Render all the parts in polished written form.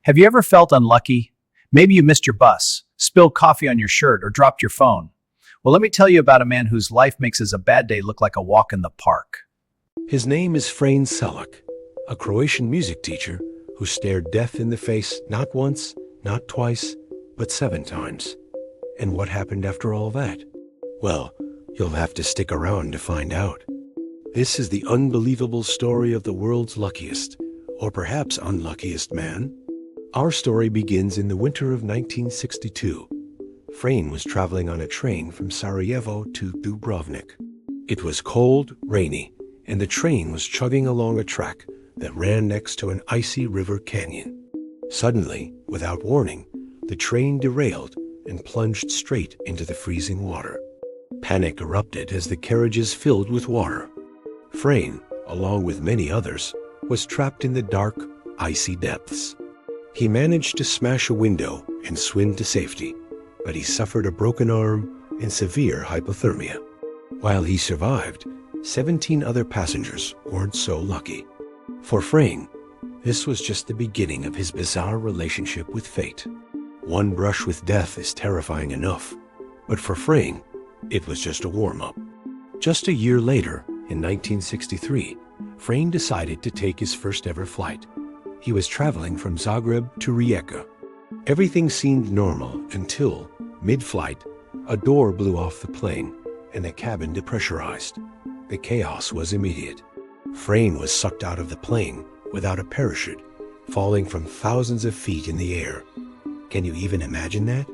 Have you ever felt unlucky? Maybe you missed your bus, spilled coffee on your shirt, or dropped your phone. Well, let me tell you about a man whose life makes his a bad day look like a walk in the park. His name is Frane Selak, a Croatian music teacher who stared death in the face not once, not twice, but 7 times. And what happened after all that? Well, you'll have to stick around to find out. This is the unbelievable story of the world's luckiest, or perhaps unluckiest man. Our story begins in the winter of 1962. Frane was traveling on a train from Sarajevo to Dubrovnik. It was cold, rainy, and the train was chugging along a track that ran next to an icy river canyon. Suddenly, without warning, the train derailed and plunged straight into the freezing water. Panic erupted as the carriages filled with water. Frane, along with many others, was trapped in the dark, icy depths. He managed to smash a window and swim to safety, but he suffered a broken arm and severe hypothermia. While he survived, 17 other passengers weren't so lucky. For Frane, this was just the beginning of his bizarre relationship with fate. One brush with death is terrifying enough, but for Frane, it was just a warm-up. Just a year later, in 1963, Frane decided to take his first ever flight. He was traveling from Zagreb to Rijeka. Everything seemed normal until, mid-flight, a door blew off the plane and the cabin depressurized. The chaos was immediate. Frane was sucked out of the plane without a parachute, falling from thousands of feet in the air. Can you even imagine that?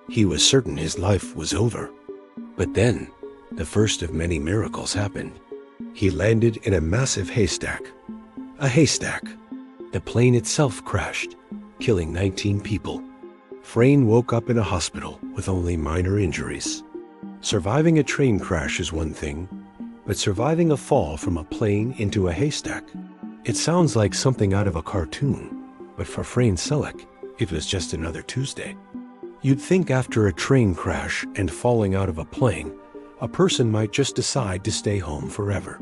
He was certain his life was over. But then, the first of many miracles happened. He landed in a massive haystack. A haystack. The plane itself crashed, killing 19 people. Frane woke up in a hospital with only minor injuries. Surviving a train crash is one thing, but surviving a fall from a plane into a haystack, it sounds like something out of a cartoon, but for Frane Selak, it was just another Tuesday. You'd think after a train crash and falling out of a plane, a person might just decide to stay home forever.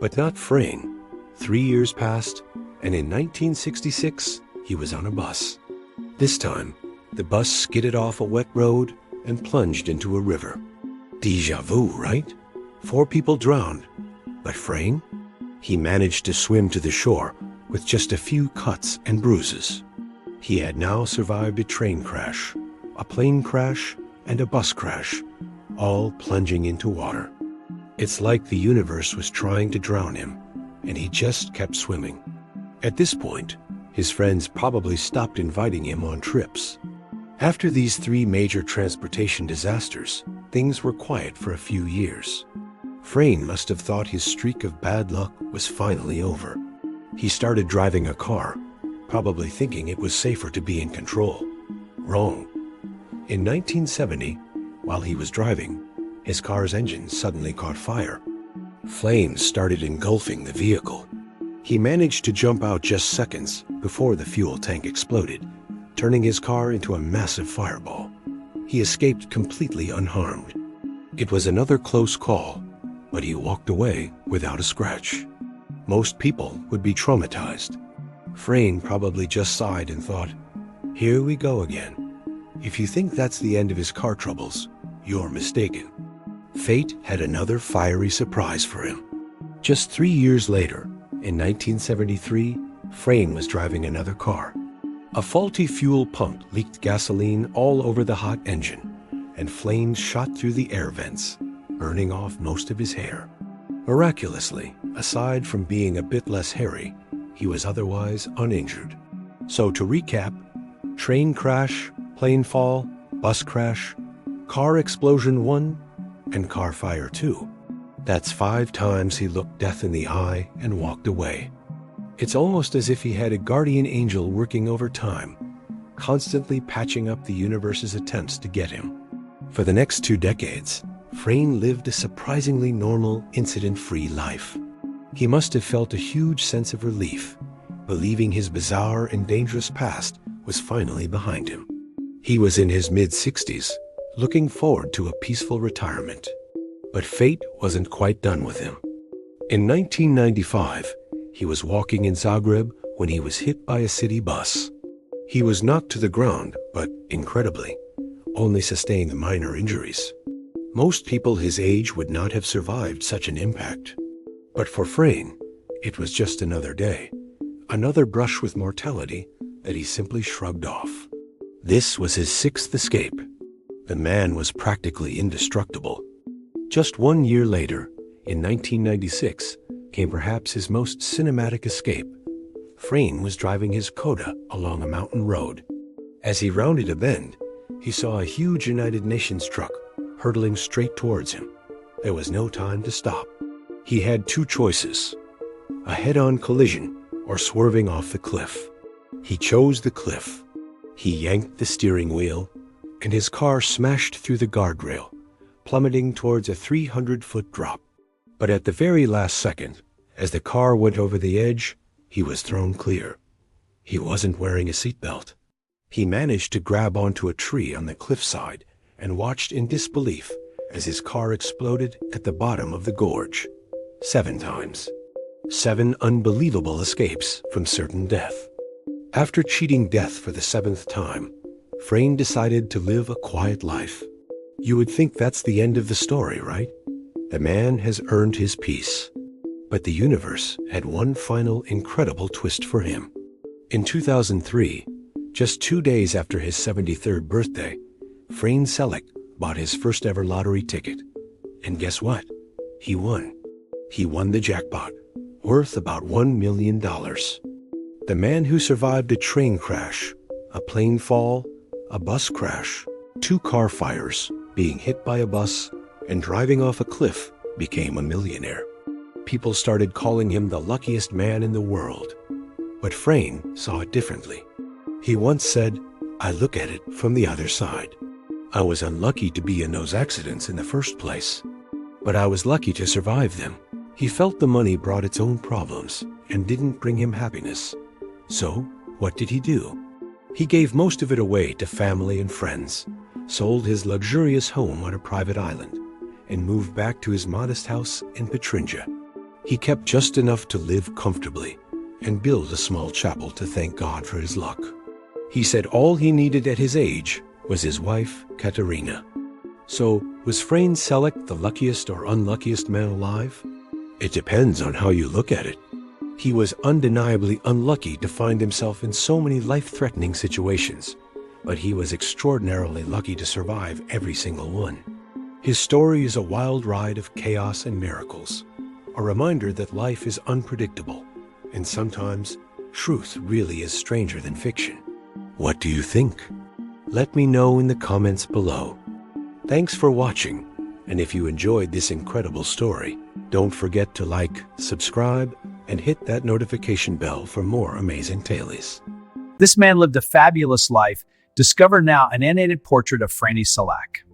But not Frane. 3 years passed, and in 1966, he was on a bus. This time, the bus skidded off a wet road and plunged into a river. Déjà vu, right? 4 people drowned. But Frane? He managed to swim to the shore with just a few cuts and bruises. He had now survived a train crash, a plane crash, and a bus crash, all plunging into water. It's like the universe was trying to drown him, and he just kept swimming. At this point, his friends probably stopped inviting him on trips. After these 3 major transportation disasters, things were quiet for a few years. Frane must have thought his streak of bad luck was finally over. He started driving a car, probably thinking it was safer to be in control. Wrong. In 1970, while he was driving, his car's engine suddenly caught fire. Flames started engulfing the vehicle. He managed to jump out just seconds before the fuel tank exploded, turning his car into a massive fireball. He escaped completely unharmed. It was another close call, but he walked away without a scratch. Most people would be traumatized. Frane probably just sighed and thought, "Here we go again." If you think that's the end of his car troubles, you're mistaken. Fate had another fiery surprise for him. Just 3 years later, in 1973, Frane was driving another car. A faulty fuel pump leaked gasoline all over the hot engine, and flames shot through the air vents, burning off most of his hair. Miraculously, aside from being a bit less hairy, he was otherwise uninjured. So to recap, train crash, plane fall, bus crash, car explosion 1, and car fire 2. That's 5 times he looked death in the eye and walked away. It's almost as if he had a guardian angel working overtime, constantly patching up the universe's attempts to get him. For the next 2 decades, Frane lived a surprisingly normal, incident-free life. He must have felt a huge sense of relief, believing his bizarre and dangerous past was finally behind him. He was in his mid-60s, looking forward to a peaceful retirement. But fate wasn't quite done with him. In 1995, he was walking in Zagreb when he was hit by a city bus. He was knocked to the ground, but incredibly, only sustained minor injuries. Most people his age would not have survived such an impact. But for Frane, it was just another day, another brush with mortality that he simply shrugged off. This was his sixth escape. The man was practically indestructible. Just 1 year later, in 1996, came perhaps his most cinematic escape. Frane was driving his Coda along a mountain road. As he rounded a bend, he saw a huge United Nations truck hurtling straight towards him. There was no time to stop. He had two choices: a head-on collision or swerving off the cliff. He chose the cliff. He yanked the steering wheel, and his car smashed through the guardrail, plummeting towards a 300-foot drop. But at the very last second, as the car went over the edge, he was thrown clear. He wasn't wearing a seatbelt. He managed to grab onto a tree on the cliffside and watched in disbelief as his car exploded at the bottom of the gorge. 7 times. 7 unbelievable escapes from certain death. After cheating death for the 7th time, Frane decided to live a quiet life. You would think that's the end of the story, right? The man has earned his peace. But the universe had one final incredible twist for him. In 2003, just 2 days after his 73rd birthday, Frane Selak bought his first ever lottery ticket. And guess what? He won. He won the jackpot, worth about $1 million. The man who survived a train crash, a plane fall, a bus crash, 2 car fires, being hit by a bus, and driving off a cliff became a millionaire. People started calling him the luckiest man in the world. But Frane saw it differently. He once said, "I look at it from the other side. I was unlucky to be in those accidents in the first place, but I was lucky to survive them." He felt the money brought its own problems and didn't bring him happiness. So, what did he do? He gave most of it away to family and friends, sold his luxurious home on a private island, and moved back to his modest house in Petrinja. He kept just enough to live comfortably and build a small chapel to thank God for his luck. He said all he needed at his age was his wife, Katerina. So, was Frane Selak the luckiest or unluckiest man alive? It depends on how you look at it. He was undeniably unlucky to find himself in so many life-threatening situations, but he was extraordinarily lucky to survive every single one. His story is a wild ride of chaos and miracles, a reminder that life is unpredictable, and sometimes truth really is stranger than fiction. What do you think? Let me know in the comments below. Thanks for watching, and if you enjoyed this incredible story, don't forget to like, subscribe, and hit that notification bell for more amazing tales. This man lived a fabulous life. Discover now an animated portrait of Frane Selak.